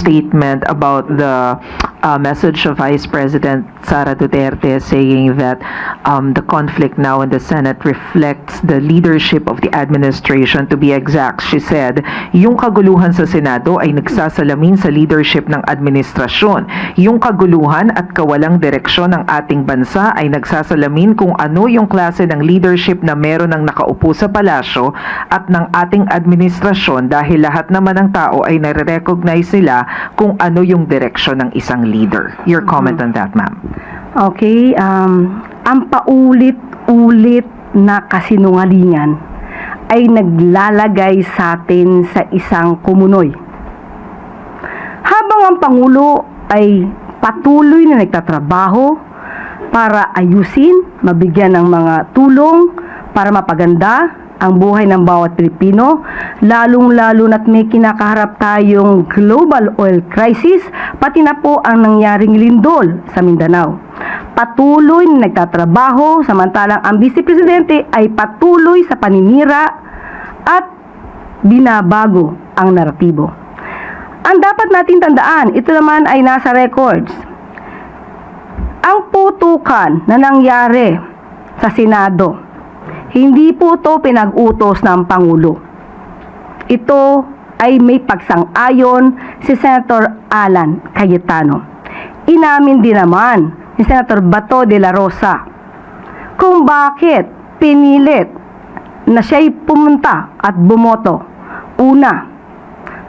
statement about the message of Vice President Sara Duterte saying that the conflict now in the Senate reflects the leadership of the administration. To be exact, she said, yung kaguluhan sa Senado ay nagsasalamin sa leadership ng administrasyon. Yung kaguluhan at kawalang direksyon ng ating bansa ay nagsasalamin kung ano yung klase ng leadership na meron ng nakaupo sa palasyo at ng ating administrasyon, dahil lahat naman ng tao ay nare-recognize nila kung ano yung direksyon ng isang leader. Your comment on that, ma'am? Okay, ang paulit-ulit na kasinungalingan ay naglalagay sa atin sa isang kumunoy. Habang ang Pangulo ay patuloy na nagtatrabaho para ayusin, mabigyan ng mga tulong para mapaganda ang buhay ng bawat Pilipino, lalong-lalo na't may kinakaharap tayong global oil crisis, pati na po ang nangyaring lindol sa Mindanao. Patuloy na nagtatrabaho, samantalang ang Vice Presidente ay patuloy sa paninira at binabago ang naratibo. Ang dapat nating tandaan, ito naman ay nasa records. Ang putukan na nangyari sa Senado, hindi po ito pinag-utos ng Pangulo. Ito ay may pagsang-ayon si Senator Alan Cayetano. Inamin din naman ni Senator Bato de la Rosa kung bakit pinilit na siya'y pumunta at bumoto. Una,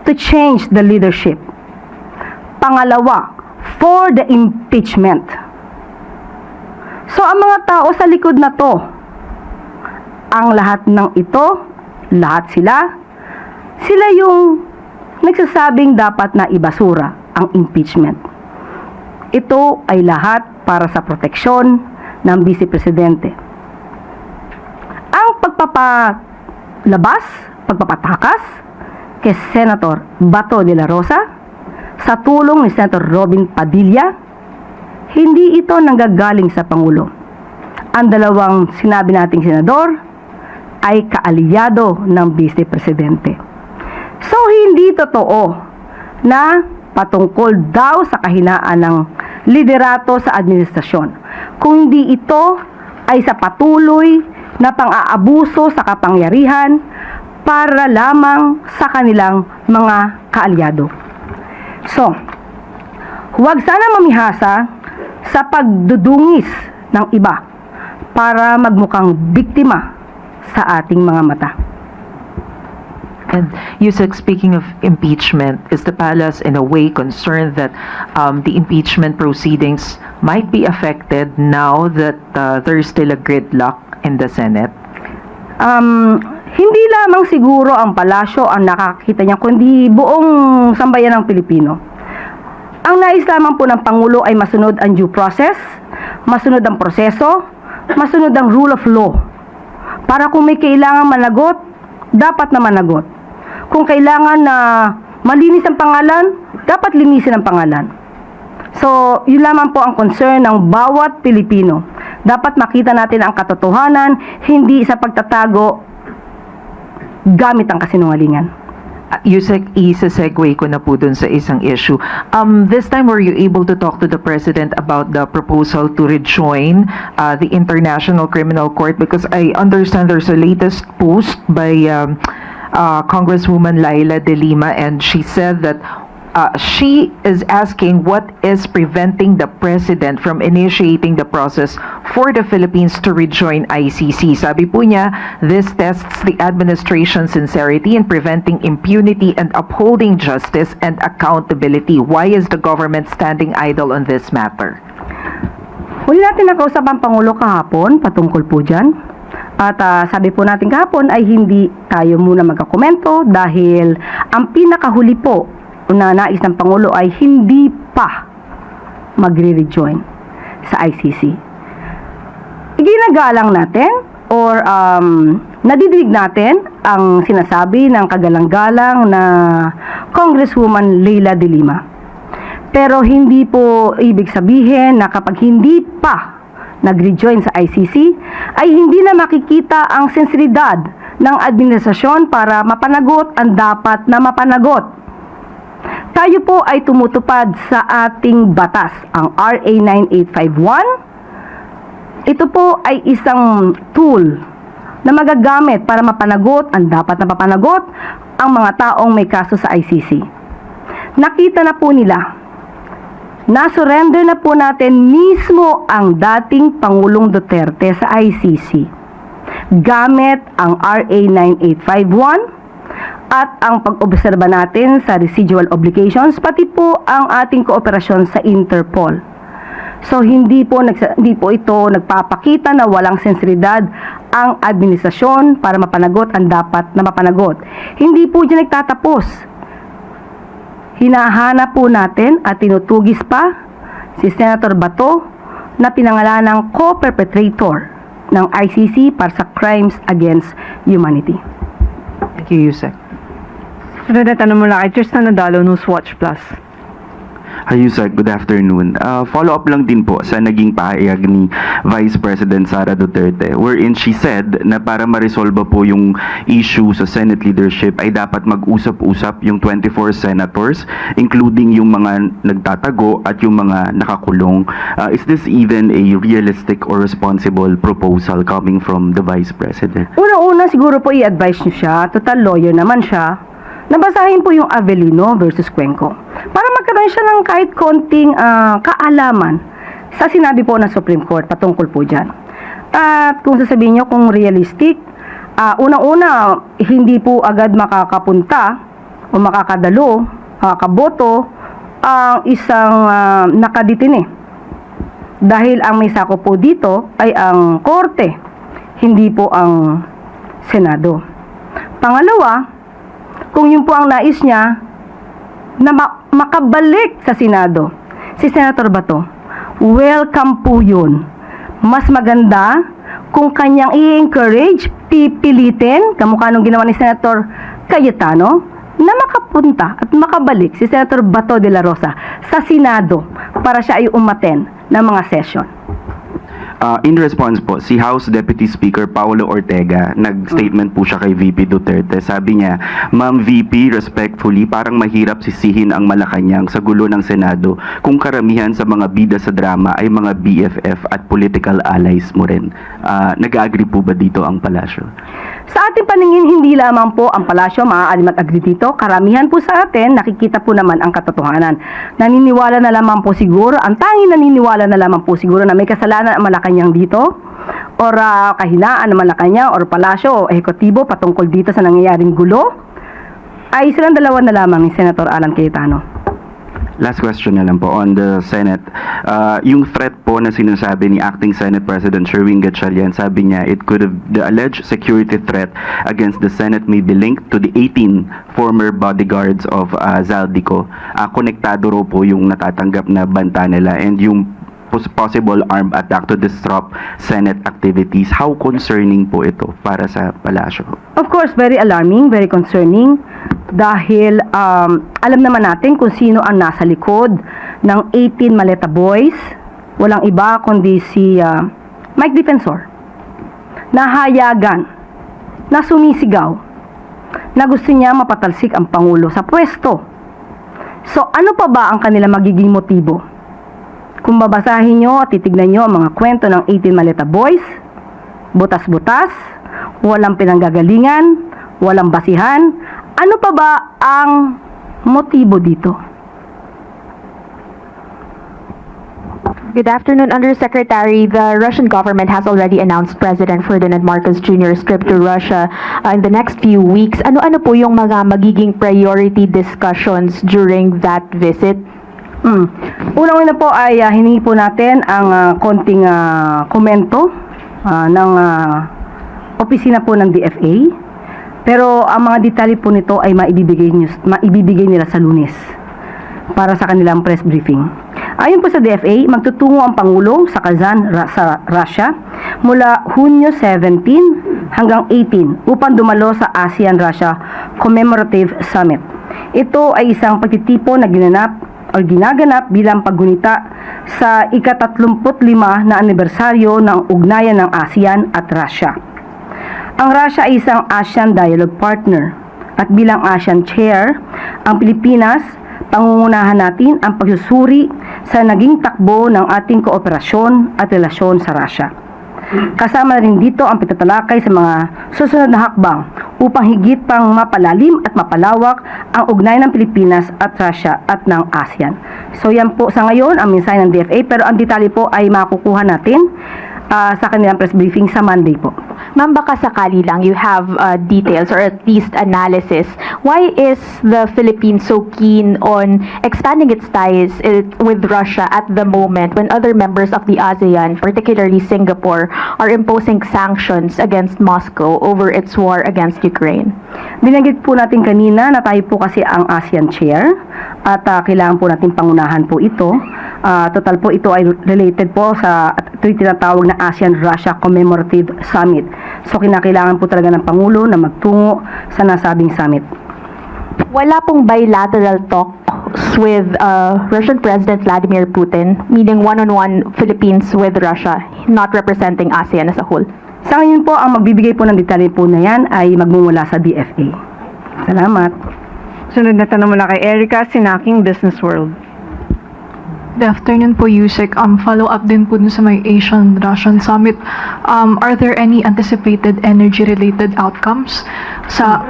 to change the leadership. Pangalawa, for the impeachment. So ang mga tao sa likod na to, ang lahat ng ito, lahat sila yung nagsasabing dapat na ibasura ang impeachment. Ito ay lahat para sa proteksyon ng Vice Presidente. Ang pagpapatakas kay Senator Bato de la Rosa sa tulong ni Senator Robin Padilla, hindi ito nanggagaling sa Pangulo. Ang dalawang sinabi nating senador ay kaalyado ng Vice Presidente. So, hindi totoo na patungkol daw sa kahinaan ng liderato sa administrasyon. Kundi ito ay sa patuloy na pang-aabuso sa kapangyarihan para lamang sa kanilang mga kaalyado. So, huwag sana mamihasa sa pagdudungis ng iba para magmukhang biktima sa ating mga mata. And Yusek, speaking of impeachment, is the palace in a way concerned that the impeachment proceedings might be affected now that there's still a gridlock in the Senate? Hindi lamang siguro ang palasyo ang nakakita niya, kundi buong sambayan ng Pilipino. Ang nais lamang po ng Pangulo ay masunod ang due process, masunod ang proseso, masunod ang rule of law. Para kung may kailangan managot, dapat na managot. Kung kailangan na malinis ang pangalan, dapat linisin ang pangalan. So, yun lamang po ang concern ng bawat Pilipino. Dapat makita natin ang katotohanan, hindi sa pagtatago gamit ang kasinungalingan. Yusek, isa-segue ko na po dun sa isang issue. This time, were you able to talk to the President about the proposal to rejoin the International Criminal Court? Because I understand there's a latest post by Congresswoman Laila De Lima, and she said that she is asking what is preventing the President from initiating the process for the Philippines to rejoin ICC. Sabi po niya, this tests the administration's sincerity in preventing impunity and upholding justice and accountability. Why is the government standing idle on this matter? Huli natin nakausap ang Pangulo kahapon patungkol po dyan. At sabi po natin kahapon ay hindi tayo muna magkakomento dahil ang pinakahuli po na nais ng Pangulo ay hindi pa magre-rejoin sa ICC. Iginagalang natin or nadidinig natin ang sinasabi ng kagalang-galang na Congresswoman Laila De Lima. Pero hindi po ibig sabihin na kapag hindi pa nag-rejoin sa ICC ay hindi na makikita ang sensibilidad ng administrasyon para mapanagot ang dapat na mapanagot. Tayo po ay tumutupad sa ating batas, ang RA 9851. Ito po ay isang tool na magagamit para mapanagot ang dapat na mapanagot ang mga taong may kaso sa ICC. Nakita na po nila, na-surrender na po natin mismo ang dating Pangulong Duterte sa ICC gamit ang RA 9851 at ang pag-obserba natin sa residual obligations, pati po ang ating kooperasyon sa Interpol. So hindi po ito nagpapakita na walang sensibilidad ang administrasyon para mapanagot ang dapat na mapanagot. Hindi po dyan nagtatapos. Hinahanap po natin at tinutugis pa si Senator Bato na pinangalan ng co-perpetrator ng ICC para sa crimes against humanity. Thank you, Yusek. Sunod na tanong mula kay Tristan Nadalo, Newswatch Plus. Hi, Yusek. Good afternoon. Follow-up lang din po sa naging pahayag ni Vice President Sara Duterte, wherein she said na para ma-resolve po yung issue sa Senate leadership ay dapat mag-usap-usap yung 24 senators, including yung mga nagtatago at yung mga nakakulong. Is this even a realistic or responsible proposal coming from the Vice President? Una-una siguro po i-advise niyo siya, total lawyer naman siya, nabasahin po yung Avellino versus Cuenco para magkaroon siya ng kahit konting kaalaman sa sinabi po ng Supreme Court patungkol po dyan. At kung sasabihin nyo kung realistic, unang-una hindi po agad makakapunta o makakadalo, makakaboto ang isang nakaditine. Dahil ang may sako po dito ay ang Korte, hindi po ang Senado. Pangalawa, kung yun po ang nais niya na makabalik sa Senado, si Senator Bato, welcome po yun. Mas maganda kung kanyang i-encourage, pipilitin, kamukha nung ginawa ni Senator Cayetano, na makapunta at makabalik si Senator Bato de la Rosa sa Senado para siya ay umaten ng mga session. In response po, si House Deputy Speaker Paulo Ortega, nag-statement po siya kay VP Duterte. Sabi niya, Ma'am VP, respectfully, parang mahirap sisihin ang Malacanang sa gulo ng Senado kung karamihan sa mga bida sa drama ay mga BFF at political allies mo rin. Nag-agree po ba dito ang palasyo? Sa ating paningin, hindi lamang po ang palasyo maaaring mag-agree dito. Karamihan po sa atin, nakikita po naman ang katotohanan. Naniniwala na lamang po siguro, ang tanging naniniwala na lamang po siguro na may kasalanan ang Malacanang dito, or kahinaan ng Malacanang, or palasyo o ehekutibo patungkol dito sa nangyayaring gulo, ay silang dalawa na lamang ni Senator Alan Cayetano. Last question na lang po on the Senate. Yung threat po na sinasabi ni Acting Senate President Sherwin Gatchalian, sabi niya, the alleged security threat against the Senate may be linked to the 18 former bodyguards of Zaldico. Konektado ro po yung natatanggap na banta nila and yung possible armed attack to disrupt Senate activities. How concerning po ito para sa palasyo? Of course, very alarming, very concerning dahil alam naman natin kung sino ang nasa likod ng 18 Maleta Boys. Walang iba kundi si Mike Defensor. Nahayagan, na sumisigaw, na gusto niya mapatalsik ang Pangulo sa pwesto. So ano pa ba ang kanilang magiging motibo? Kung babasahin nyo at titignan nyo ang mga kwento ng 18 Maleta Boys, butas-butas, walang pinanggagalingan, walang basihan, ano pa ba ang motibo dito? Good afternoon, Undersecretary. The Russian government has already announced President Ferdinand Marcos Jr.'s trip to Russia in the next few weeks. Ano-ano po yung mga magiging priority discussions during that visit? Unang-una po ay hiningi po natin ang konting komento ng opisina po ng DFA. Pero ang mga detalye po nito ay maibibigay nila sa Lunes para sa kanilang press briefing. Ayon po sa DFA, magtutungo ang Pangulo sa Kazan, sa Russia mula Hunyo 17 hanggang 18 upang dumalo sa ASEAN-Russia Commemorative Summit. Ito ay isang pagtitipo na ginaganap bilang paggunita sa ika-35 na anibersaryo ng ugnayan ng ASEAN at Russia. Ang Russia ay isang ASEAN Dialogue Partner at bilang ASEAN Chair, ang Pilipinas Pangungunahan natin ang pagsusuri sa naging takbo ng ating kooperasyon at relasyon sa Russia. Kasama rin dito ang pagtatalakay sa mga susunod na hakbang upang higit pang mapalalim at mapalawak ang ugnayan ng Pilipinas at Russia at ng ASEAN. So yan po sa ngayon ang mensahe ng DFA, pero ang detalye po ay makukuha natin sa kanilang press briefing sa Monday po. Ma'am, baka sakali lang you have details or at least analysis. Why is the Philippines so keen on expanding its ties with Russia at the moment when other members of the ASEAN, particularly Singapore, are imposing sanctions against Moscow over its war against Ukraine? Binanggit po natin kanina na tayo po kasi ang ASEAN Chair at kailangan po natin pangunahan po ito. Total po ito ay related po sa tinatawag na ASEAN-Russia Commemorative Summit. So kinakailangan po talaga ng Pangulo na magtungo sa nasabing summit. Wala pong bilateral talks with Russian President Vladimir Putin, meaning one-on-one Philippines with Russia, not representing ASEAN as a whole. Sa ngayon po, ang magbibigay po ng detalye po na yan ay magmumula sa DFA. Salamat. Sunod na tanong mula kay Erica Sinaking, Business World. Good afternoon po, Yusek. Follow up din po dun sa may Asian-Russian Summit. Are there any anticipated energy-related outcomes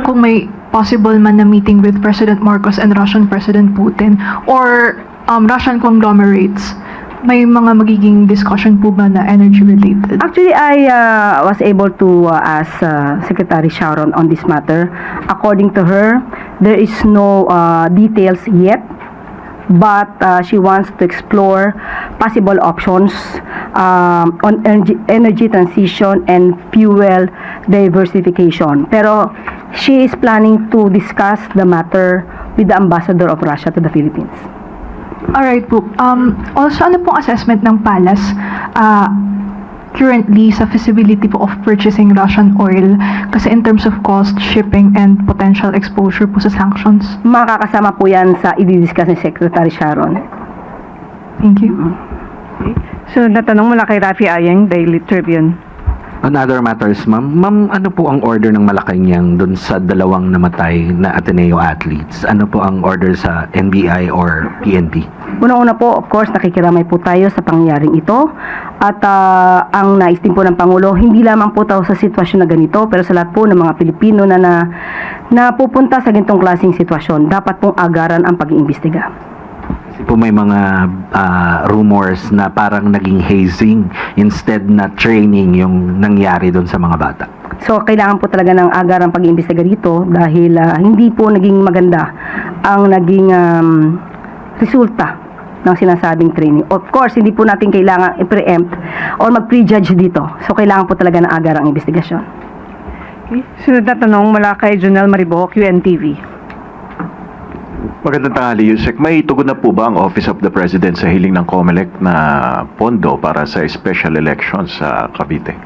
kung may possible man na meeting with President Marcos and Russian President Putin or Russian conglomerates? May mga magiging discussion po ba na energy-related? Actually, I was able to ask Secretary Sharon on this matter. According to her, there is no details yet, but she wants to explore possible options on energy transition and fuel diversification. Pero she is planning to discuss the matter with the ambassador of Russia to the Philippines. Alright po. Also, ano pong assessment ng Palace currently sa feasibility po of purchasing Russian oil kasi in terms of cost, shipping, and potential exposure po sa sanctions? Makakasama po yan sa i-discuss ni Secretary Sharon. Thank you. Sunod na tanong mula kay Rafi Ayeng, Daily Tribune. On other matters, ma'am, ano po ang order ng Malacanang dun sa dalawang namatay na Ateneo athletes? Ano po ang order sa NBI or PNP? Una-una po, of course, nakikiramay po tayo sa pangyayaring ito. At ang nais din po ng Pangulo, hindi lamang po tayo sa sitwasyon na ganito, pero sa lahat po ng mga Pilipino na pupunta sa ganitong klaseng sitwasyon, dapat pong agaran ang pag-iimbestiga. Kasi po may mga rumors na parang naging hazing instead na training yung nangyari dun sa mga bata. So, kailangan po talaga ng agarang pag-iimbestiga dito dahil hindi po naging maganda ang naging resulta ng sinasabing training. Of course, hindi po natin kailangan i-preempt or mag-prejudge dito. So, kailangan po talaga ng agarang investigasyon. Okay. Sunod na tanong mula kay Junel Maribo, QNTV. Magandang tanghali, Yusek. May tugon na po ba ang Office of the President sa hiling ng COMELEC na pondo para sa special elections sa Cavite?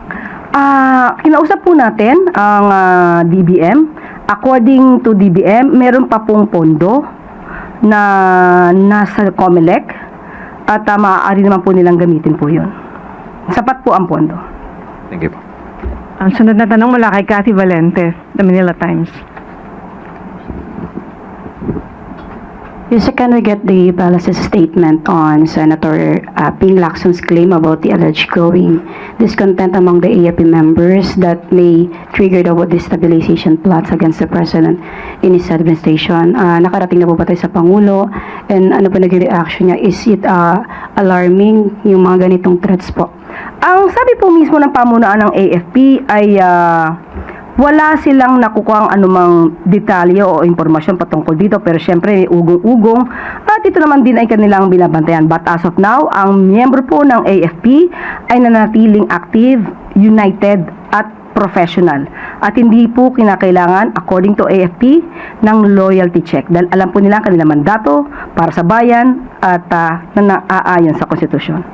Kinausap po natin ang DBM. According to DBM, meron pa pong pondo na nasa COMELEC at maaari naman po nilang gamitin po yun. Sapat po ang pondo. Thank you po. Ang sunod na tanong mula kay Cathy Valente, The Manila Times. Yusek, can we get the Palace's statement on Senator Ping Lacson's claim about the alleged growing discontent among the AFP members that may trigger the destabilization plots against the President in his administration? Nakarating na po ba tayo sa Pangulo? And ano pa naging reaction niya? Is it alarming yung mga ganitong threats po? Ang sabi po mismo ng pamunuan ng AFP ay wala silang nakukuha ang anumang detalye o impormasyon patungkol dito, pero syempre may ugong-ugong at ito naman din ay kanilang binabantayan. But as of now, ang miyembro po ng AFP ay nanatiling active, united at professional. At hindi po kinakailangan, according to AFP, ng loyalty check. Dahil alam po nila ang kanilang mandato para sa bayan at naaayon sa konstitusyon.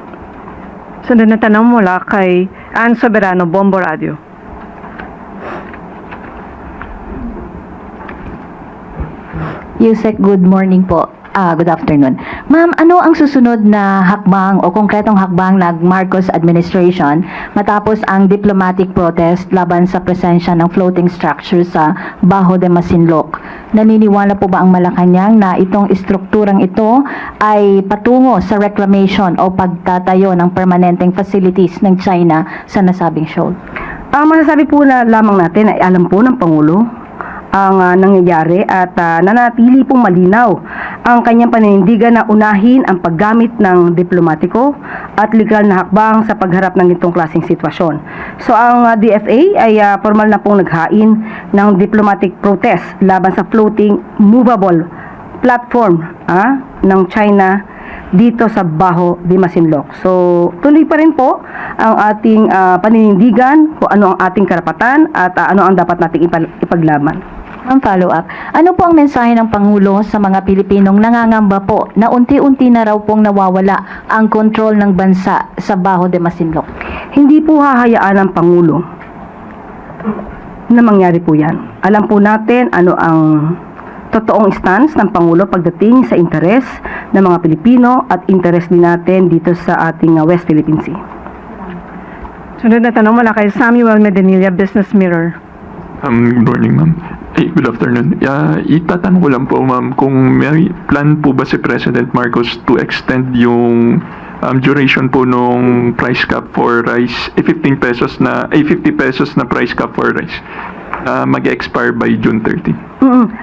Sunod na tanong mula kay Ann Soberano, Bombo Radio. Yusek, good morning po. Good afternoon. Ma'am, ano ang susunod na hakbang o konkretong hakbang ng Marcos administration matapos ang diplomatic protest laban sa presensya ng floating structure sa Bajo de Masinloc? Naniniwala po ba ang Malacanang na itong istrukturang ito ay patungo sa reclamation o pagtatayo ng permanenteng facilities ng China sa nasabing shoal? Ang masasabi po na lamang natin ay alam po ng Pangulo ang nangyayari at nanatili pong malinaw ang kanyang paninindigan na unahin ang paggamit ng diplomatiko at legal na hakbang sa pagharap ng itong klaseng sitwasyon. So ang DFA ay formal na pong naghain ng diplomatic protest laban sa floating movable platform ng China dito sa Bajo de Masinloc. So, tuloy pa rin po ang ating paninindigan kung ano ang ating karapatan at ano ang dapat nating ipaglaban. Ang follow-up, ano po ang mensahe ng Pangulo sa mga Pilipinong nangangamba po na unti-unti na raw pong nawawala ang kontrol ng bansa sa Bajo de Masinloc? Hindi po hahayaan ng Pangulo na mangyari po yan. Alam po natin ano ang totoong stance ng Pangulo pagdating sa interes ng mga Pilipino at interes din natin dito sa ating West Philippine Sea. Sunod na tanong mula kay Samuel Medinilla, Business Mirror. Good morning, ma'am. Good afternoon. Itatanong ko lang po, ma'am, kung may plan po ba si President Marcos to extend yung duration po nung price cap for rice, 50 pesos na price cap for rice mag-expire by June 30.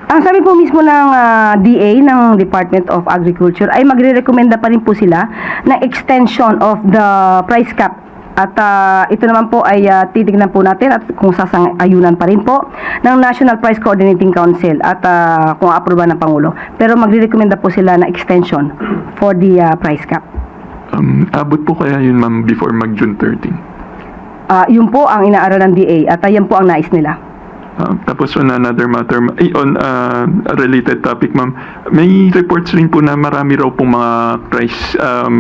Ang sabi po mismo ng DA, ng Department of Agriculture, ay magre-recommenda pa rin po sila ng extension of the price cap. At ito naman po ay titignan po natin at kung sasang-ayunan pa rin po ng National Price Coordinating Council at kung aproba ng Pangulo. Pero magre-recommenda po sila na extension for the price cap. Abot po kaya yun, ma'am, before mag-June 13? Yun po ang inaaral ng DA at yan po ang nais nila. Tapos on another matter, on a related topic, ma'am, may reports rin po na marami raw pong mga price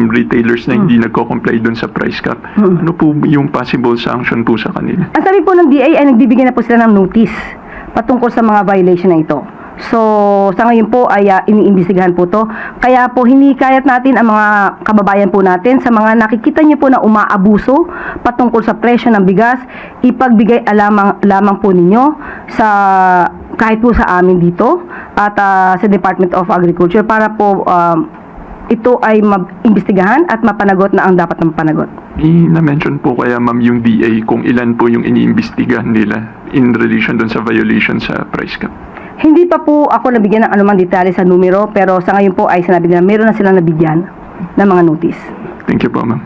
retailers na hindi nagko-comply doon sa price cap. Ano po yung possible sanction po sa kanila? Ang sabi po ng DA ay nagbibigay na po sila ng notice patungkol sa mga violation na ito. So, sa ngayon po ay iniimbestigahan po to. Kaya po hinikayat natin ang mga kababayan po natin sa mga nakikita niyo po na umaabuso patungkol sa presyo ng bigas, ipagbigay lamang po ninyo sa kahit po sa amin dito at sa Department of Agriculture para po ito ay maimbestigahan at mapanagot na ang dapat na mapanagot. Na-mention po kaya, ma'am, yung DA kung ilan po yung iniimbestigahan nila in relation doon sa violation sa price cap? Hindi pa po ako nabigyan ng anumang detalye sa numero pero sa ngayon po ay sinabi nila meron na silang nabigyan ng mga notice. Thank you po, ma'am.